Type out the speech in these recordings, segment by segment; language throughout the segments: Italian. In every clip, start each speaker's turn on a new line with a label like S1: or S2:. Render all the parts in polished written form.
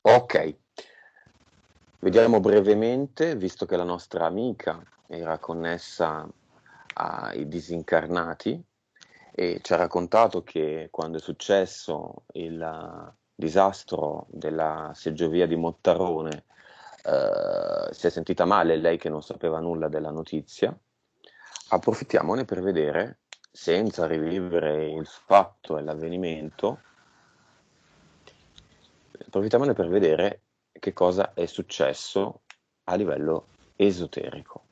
S1: Ok, vediamo brevemente, visto che la nostra amica era connessa ai disincarnati e ci ha raccontato che quando è successo il disastro della seggiovia di Mottarone, si è sentita male lei che non sapeva nulla della notizia. Approfittiamone per vedere, senza rivivere il fatto e l'avvenimento, approfittiamone per vedere che cosa è successo a livello esoterico.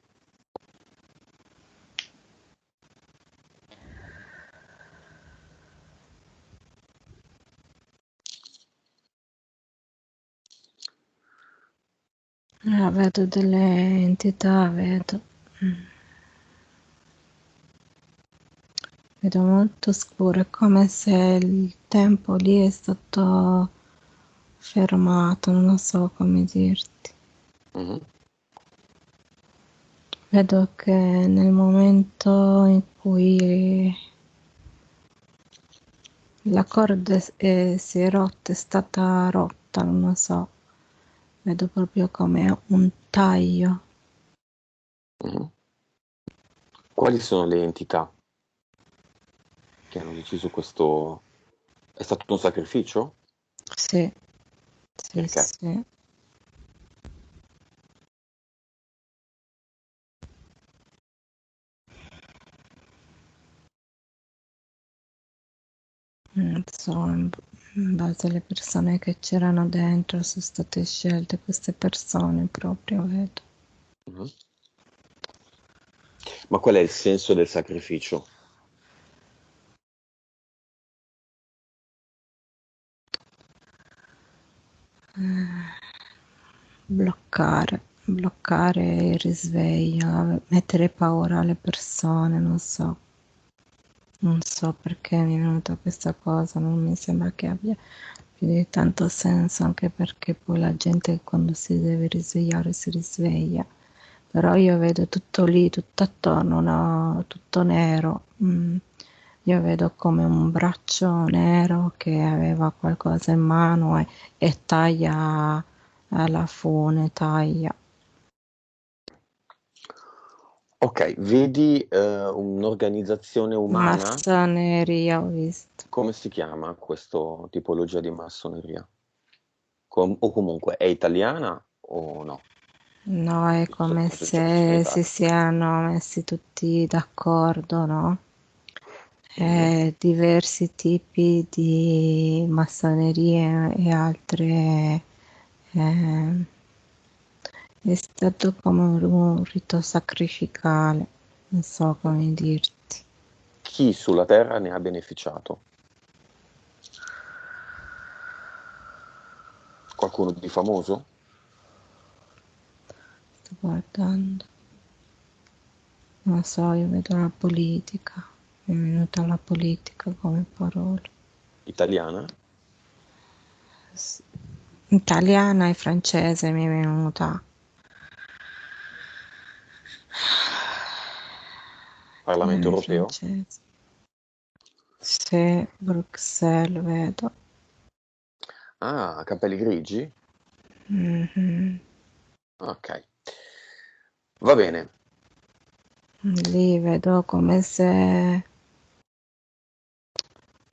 S2: Vedo delle entità, vedo. Vedo molto scuro, è come se il tempo lì è stato fermato, non so come dirti.
S1: Mhm.
S2: Vedo che nel momento in cui la corda si è rotta, è stata rotta, non lo so, vedo proprio come un taglio.
S1: Mhm. Quali sono le entità che hanno deciso questo? È stato un sacrificio?
S2: Sì, sì,
S1: Perché?
S2: sì. Insomma, in base alle persone che c'erano dentro sono state scelte queste persone proprio, vedo.
S1: Mhm. Ma qual è il senso del sacrificio?
S2: Bloccare il risveglio, mettere paura alle persone, non so perché mi è venuta questa cosa, non mi sembra che abbia più di tanto senso, anche perché poi la gente quando si deve risvegliare si risveglia. Però io vedo tutto lì, tutto attorno, no? Tutto nero. Io vedo come un braccio nero che aveva qualcosa in mano e taglia alla fune, taglia.
S1: Ok, vedi un'organizzazione umana?
S2: Massoneria ho visto.
S1: Come si chiama questa tipologia di massoneria? O comunque è italiana o no?
S2: No, è
S1: Giusto
S2: come
S1: per aggiungerci
S2: se si
S1: l'Italia.
S2: siano messi tutti d'accordo, no?
S1: Mhm.
S2: Diversi tipi di massonerie e altre. eh, è stato come un rito sacrificale, non so come dirti.
S1: Chi sulla Terra ne ha beneficiato? Qualcuno di famoso?
S2: Sto guardando, non so, io vedo la politica, mi è venuta la politica come parola.
S1: Italiana?
S2: Italiana e francese mi è venuta.
S1: Parlamento
S2: Italiana e
S1: europeo?
S2: francese. Sì, Bruxelles vedo.
S1: Ah, capelli grigi?
S2: Mhm.
S1: Ok, va bene.
S2: Lì vedo come se,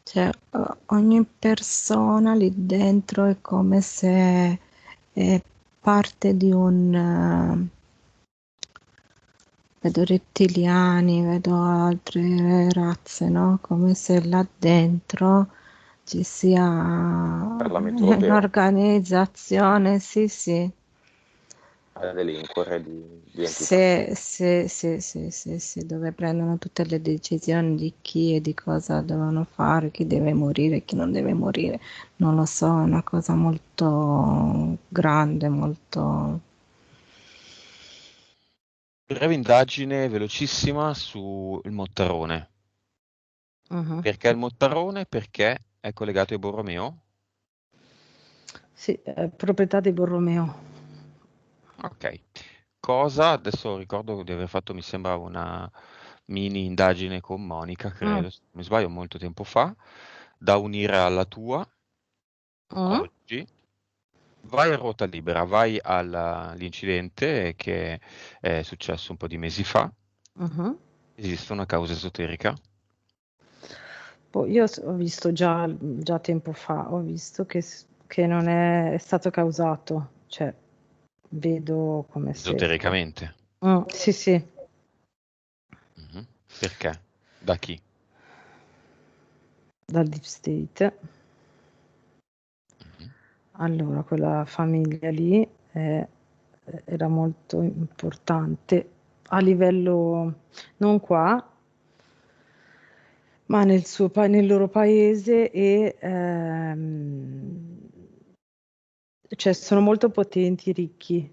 S2: cioè, ogni persona lì dentro è come se è parte di vedo rettiliani, vedo altre razze, no? Come se là dentro ci sia
S1: Parlamento europeo?
S2: un'organizzazione, sì, sì.
S1: A delinquere di entità.
S2: Sì, sì, sì, sì, sì, sì, dove prendono tutte le decisioni di chi e di cosa devono fare, chi deve morire, chi non deve morire. Non lo so, è una cosa molto grande, molto.
S3: Breve indagine velocissima sul Mottarone.
S2: Mhm.
S3: Perché il Mottarone? Perché è collegato ai Borromeo?
S2: Sì, è proprietà di Borromeo.
S3: Ok. Cosa? Adesso ricordo di aver fatto, mi sembra, una mini indagine con Monica,
S2: Mm,
S3: credo, se non mi sbaglio, molto tempo fa, da unire alla tua
S2: mm.
S3: oggi. vai a ruota libera, vai all'incidente che è successo un po' di mesi fa.
S2: Mhm.
S3: Esiste una causa esoterica?
S2: Poi io ho visto già tempo fa, ho visto che non è stato causato, cioè vedo come se...
S3: Esotericamente?
S2: Sì, sì,
S3: Mhm. Perché? Da chi?
S2: dal Deep State.
S3: Mhm.
S2: Allora, quella famiglia lì era molto importante a livello non qua, ma nel loro paese e cioè sono molto potenti, ricchi,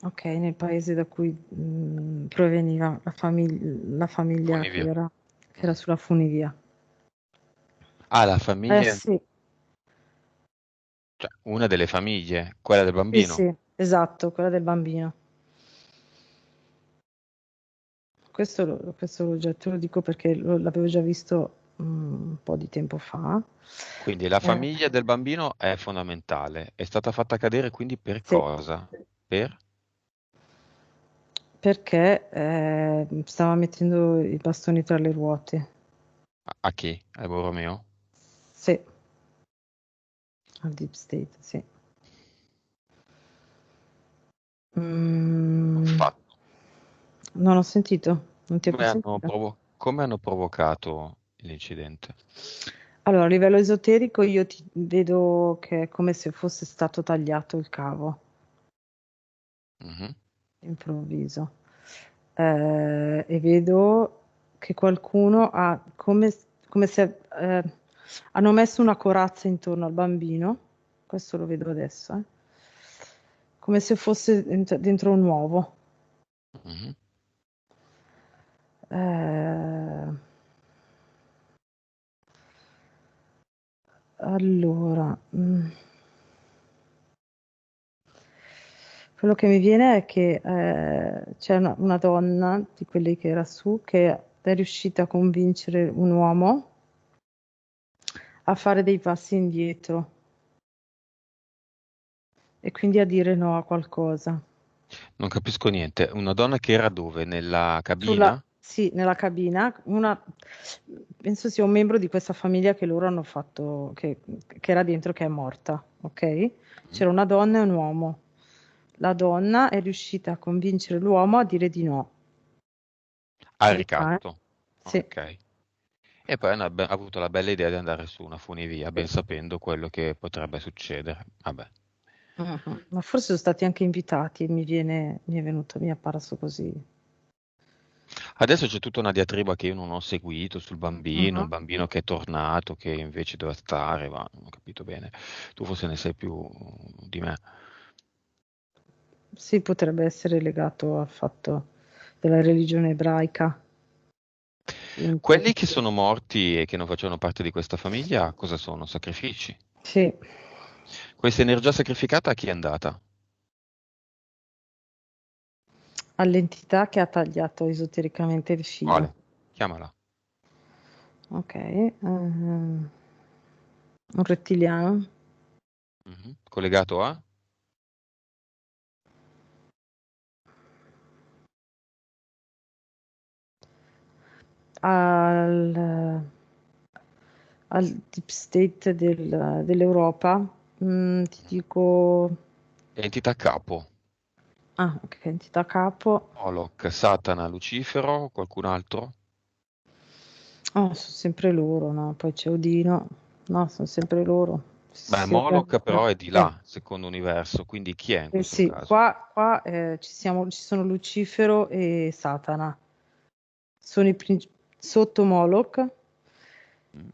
S2: ok, nel paese da cui proveniva la famiglia che
S3: Funivia.
S2: era
S3: Mm.
S2: sulla funivia.
S3: Ah, la famiglia,
S2: Sì,
S3: cioè una delle famiglie, quella del
S2: sì,
S3: bambino.
S2: sì, esatto, quella del bambino. Questo te lo dico perché l'avevo già visto un po' di tempo fa.
S3: Quindi la
S2: Eh,
S3: famiglia del bambino è fondamentale. È stata fatta cadere quindi per
S2: sì,
S3: cosa? Per?
S2: perché stava mettendo i bastoni tra le ruote.
S3: A chi? A Borromeo?
S2: Sì, al Deep State, sì. Mm,
S3: Fatto.
S2: non ho sentito, non ti ho più
S3: Come hanno,
S2: sentito.
S3: come hanno provocato l'incidente?
S2: Allora, a livello esoterico io ti vedo che è come se fosse stato tagliato il cavo
S3: Mhm.
S2: improvviso. E vedo che qualcuno ha come se hanno messo una corazza intorno al bambino, questo lo vedo adesso, come se fosse dentro un uovo.
S3: Mhm.
S2: Eh, allora, quello che mi viene è che c'è una donna di quelli che era su che è riuscita a convincere un uomo a fare dei passi indietro e quindi a dire no a qualcosa.
S3: Non capisco niente. Una donna che era dove? Nella cabina?
S2: Sì, nella cabina, penso sia un membro di questa famiglia che loro hanno fatto, che era dentro, che è morta, ok?
S3: Mm.
S2: C'era una donna e un uomo. La donna è riuscita a convincere l'uomo a dire di no.
S3: Al
S2: Ok?
S3: ricatto.
S2: Sì.
S3: Ok. E poi ha avuto la bella idea di andare su una funivia,
S2: Sì.
S3: ben sapendo quello che potrebbe succedere. Vabbè.
S2: Mhm. Ma forse sono stati anche invitati, mi è venuto, mi è apparso così.
S3: Adesso c'è tutta una diatriba che io non ho seguito sul bambino,
S2: Mhm.
S3: il bambino che è tornato, che invece doveva stare, ma non ho capito bene. Tu forse ne sai più di me.
S2: Sì, potrebbe essere legato al fatto della religione ebraica.
S3: Quelli che sono morti e che non facevano parte di questa famiglia, cosa sono? Sacrifici.
S2: Sì,
S3: Questa energia sacrificata a chi è andata?
S2: all'entità che ha tagliato esotericamente il filo.
S3: Quale? Chiamala.
S2: Ok, un rettiliano.
S3: Mhm. Collegato a?
S2: al, al deep state dell'Europa. Ti dico,
S3: Entità capo.
S2: ok, entità capo.
S3: Moloch, Satana, Lucifero, qualcun altro?
S2: Oh, sono sempre loro, no? Poi c'è Odino. No, sono sempre loro. Sì,
S3: Beh,
S2: sì,
S3: Moloch però è di
S2: sì.
S3: là, secondo universo, quindi chi è in questo
S2: Sì,
S3: caso?
S2: qua ci sono Lucifero e Satana. Sono sotto Moloch.
S3: Mm.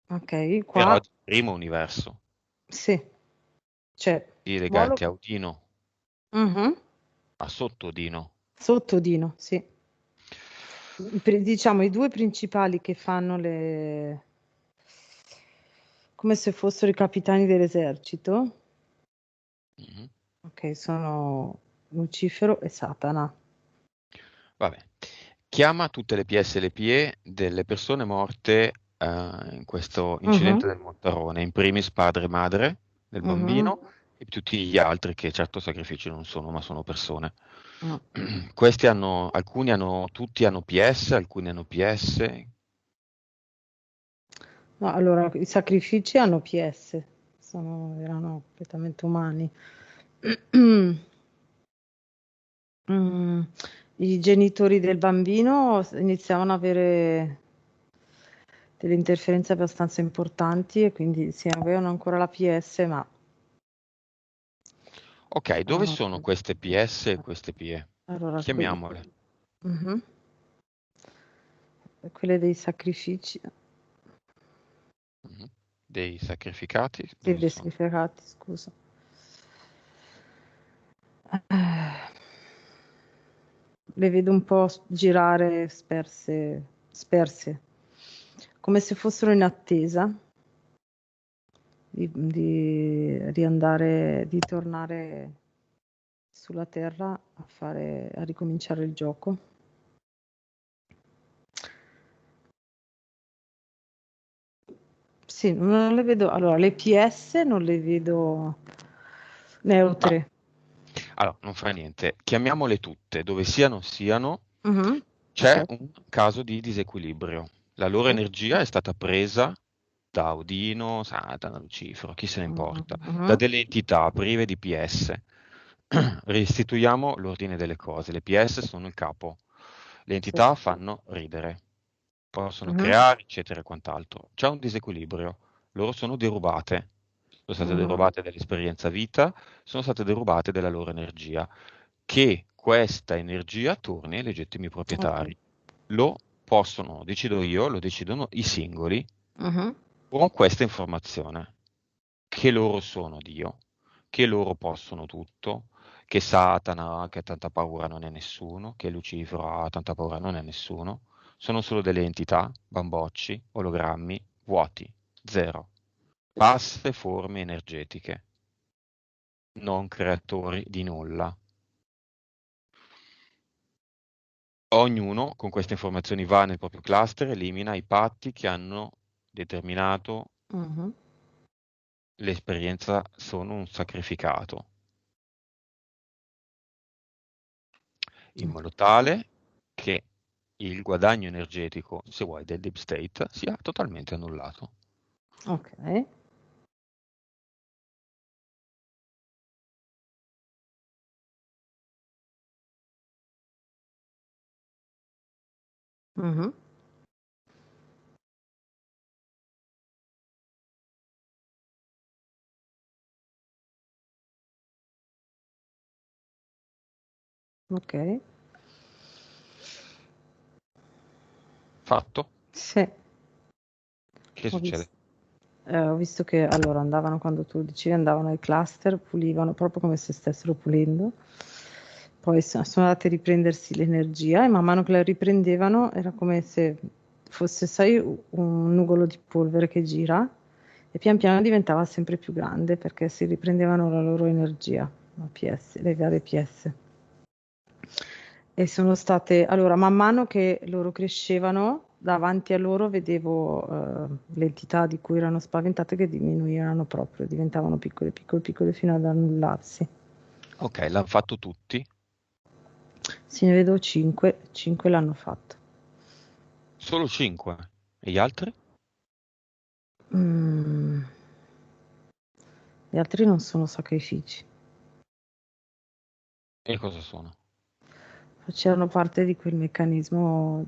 S2: Ok,
S3: Però
S2: qua
S3: di primo universo,
S2: sì, c'è
S3: i legati
S2: Moloch.
S3: a Odino,
S2: Mhm.
S3: a sotto Odino.
S2: Sotto Odino, sì. Diciamo i due principali che fanno come se fossero i capitani dell'esercito,
S3: Mhm.
S2: ok, sono Lucifero e Satana.
S3: Vabbè. Chiama tutte le PSLPE delle persone morte in questo
S2: Mhm,
S3: incidente del Montarone, in primis padre e madre del
S2: mhm,
S3: bambino e tutti gli altri che certo sacrifici non sono, ma sono persone.
S2: Ah.
S3: Questi tutti hanno PS, alcuni hanno PS.
S2: No, allora, i sacrifici hanno PS, erano completamente umani. Mm, I genitori del bambino iniziavano ad avere delle interferenze abbastanza importanti e quindi sì, avevano ancora la PS, ma
S3: Ok, dove
S2: erano
S3: sono queste PS e queste PE?
S2: allora,
S3: Chiamiamole.
S2: Mhm. Quelle dei sacrifici,
S3: Mhm. Dei sacrificati,
S2: sì,
S3: dove
S2: dei
S3: sono?
S2: sacrificati, scusa. Eh, Le vedo un po' girare sperse, come se fossero in attesa di tornare sulla Terra a ricominciare il gioco. Sì, non le vedo. Allora, le PS non le vedo
S3: No.
S2: neutre.
S3: Allora, non fa niente. Chiamiamole tutte, dove siano,
S2: Mhm.
S3: c'è
S2: Ok.
S3: un caso di disequilibrio. La loro
S2: Sì.
S3: energia è stata presa da Odino, Satana, Lucifero, chi se ne importa, da
S2: Mhm.
S3: delle entità prive di PS. Restituiamo l'ordine delle cose. Le PS sono il capo. Le
S2: Sì.
S3: entità fanno ridere, possono
S2: Mhm.
S3: creare, eccetera e quant'altro. C'è un disequilibrio. Loro sono derubate. Sono state
S2: Mhm.
S3: derubate dall'esperienza vita, sono state derubate dalla loro energia. Che questa energia torni ai legittimi
S2: Ok.
S3: proprietari. Lo possono, decido io, lo decidono i singoli
S2: Mhm.
S3: con questa informazione, che loro sono Dio, che loro possono tutto, che Satana, che ha tanta paura non è nessuno, che Lucifero ha tanta paura non è nessuno, sono solo delle entità, bambocci, ologrammi, vuoti, zero, basse forme energetiche, non creatori di nulla. Ognuno con queste informazioni va nel proprio cluster, elimina i patti che hanno determinato
S2: Mhm.
S3: l'esperienza, sono un sacrificato, in modo tale che il guadagno energetico, se vuoi, del deep state sia totalmente annullato.
S2: Ok. Mhm. Ok.
S3: Fatto?
S2: Sì.
S3: Che
S2: Ho
S3: succede?
S2: visto, ho visto che allora andavano, quando tu dicevi, andavano ai cluster, pulivano proprio come se stessero pulendo. Poi sono andate a riprendersi l'energia e man mano che la riprendevano era come se fosse, sai, un nugolo di polvere che gira e pian piano diventava sempre più grande perché si riprendevano la loro energia, la PS, le varie PS. E sono state, allora, man mano che loro crescevano, davanti a loro vedevo le entità di cui erano spaventate che diminuivano proprio, diventavano piccole, piccole, piccole fino ad annullarsi.
S3: Ok, l'hanno fatto tutti,
S2: Se ne vedo 5, 5 l'hanno fatto.
S3: solo 5. E gli altri?
S2: Mm, Gli altri non sono sacrifici,
S3: E cosa sono?
S2: facevano parte di quel meccanismo,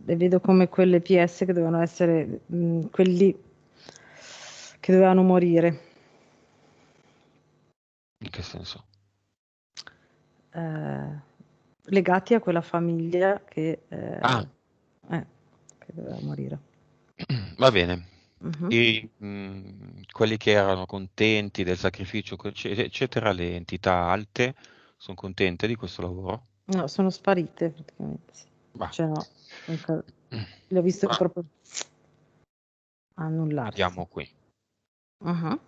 S2: le vedo come quelle PS che dovevano essere quelli che dovevano morire.
S3: In che senso?
S2: eh, Legati a quella famiglia
S3: Ah,
S2: che doveva morire.
S3: va bene.
S2: Mhm.
S3: E quelli che erano contenti del sacrificio, eccetera, le entità alte, sono contente di questo lavoro?
S2: No, sono sparite praticamente. Sì.
S3: Bah.
S2: Cioè no, le ho viste
S3: Ah,
S2: proprio annullarsi.
S3: vediamo qui.
S2: Mhm.